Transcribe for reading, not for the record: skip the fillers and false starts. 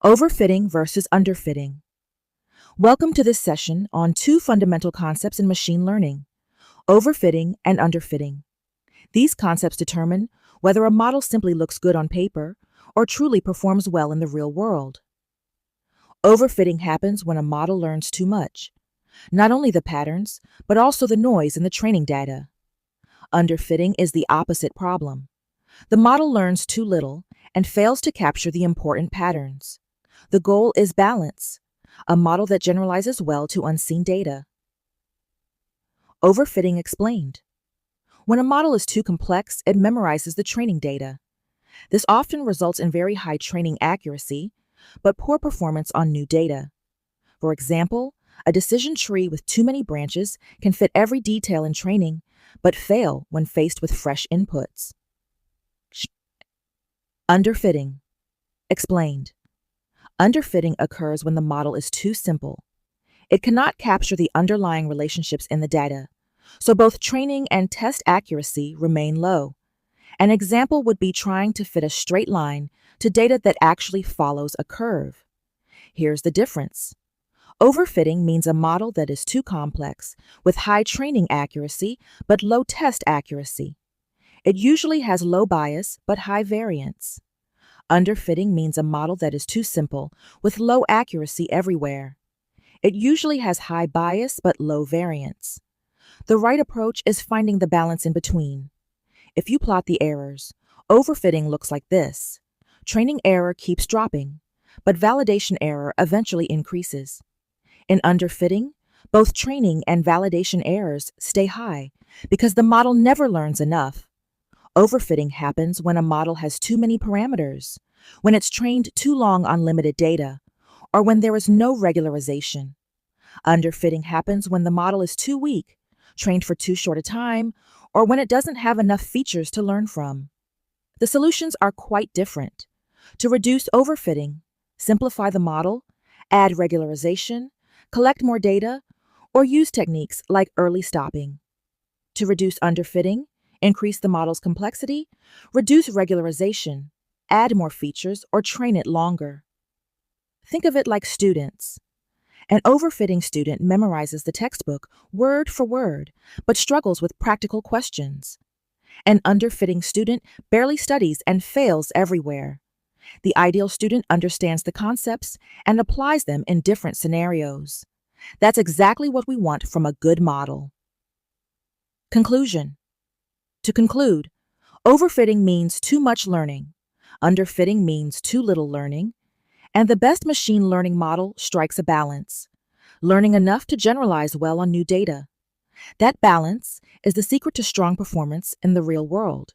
Overfitting versus underfitting. Welcome to this session on two fundamental concepts in machine learning, overfitting and underfitting. These concepts determine whether a model simply looks good on paper or truly performs well in the real world. Overfitting happens when a model learns too much, not only the patterns, but also the noise in the training data. Underfitting is the opposite problem. The model learns too little and fails to capture the important patterns. The goal is balance, a model that generalizes well to unseen data. Overfitting explained. When a model is too complex, it memorizes the training data. This often results in very high training accuracy, but poor performance on new data. For example, a decision tree with too many branches can fit every detail in training, but fail when faced with fresh inputs. Underfitting. Explained. Underfitting occurs when the model is too simple. It cannot capture the underlying relationships in the data, so both training and test accuracy remain low. An example would be trying to fit a straight line to data that actually follows a curve. Here's the difference. Overfitting means a model that is too complex, with high training accuracy but low test accuracy. It usually has low bias but high variance. Underfitting means a model that is too simple, with low accuracy everywhere. It usually has high bias but low variance. The right approach is finding the balance in between. If you plot the errors, overfitting looks like this. Training error keeps dropping, but validation error eventually increases. In underfitting, both training and validation errors stay high because the model never learns enough. Overfitting happens when a model has too many parameters, when it's trained too long on limited data, or when there is no regularization. Underfitting happens when the model is too weak, trained for too short a time, or when it doesn't have enough features to learn from. The solutions are quite different. To reduce overfitting, simplify the model, add regularization, collect more data, or use techniques like early stopping. To reduce underfitting, increase the model's complexity, reduce regularization, add more features, or train it longer. Think of it like students. An overfitting student memorizes the textbook word for word, but struggles with practical questions. An underfitting student barely studies and fails everywhere. The ideal student understands the concepts and applies them in different scenarios. That's exactly what we want from a good model. Conclusion. To conclude, overfitting means too much learning, underfitting means too little learning, and the best machine learning model strikes a balance, learning enough to generalize well on new data. That balance is the secret to strong performance in the real world.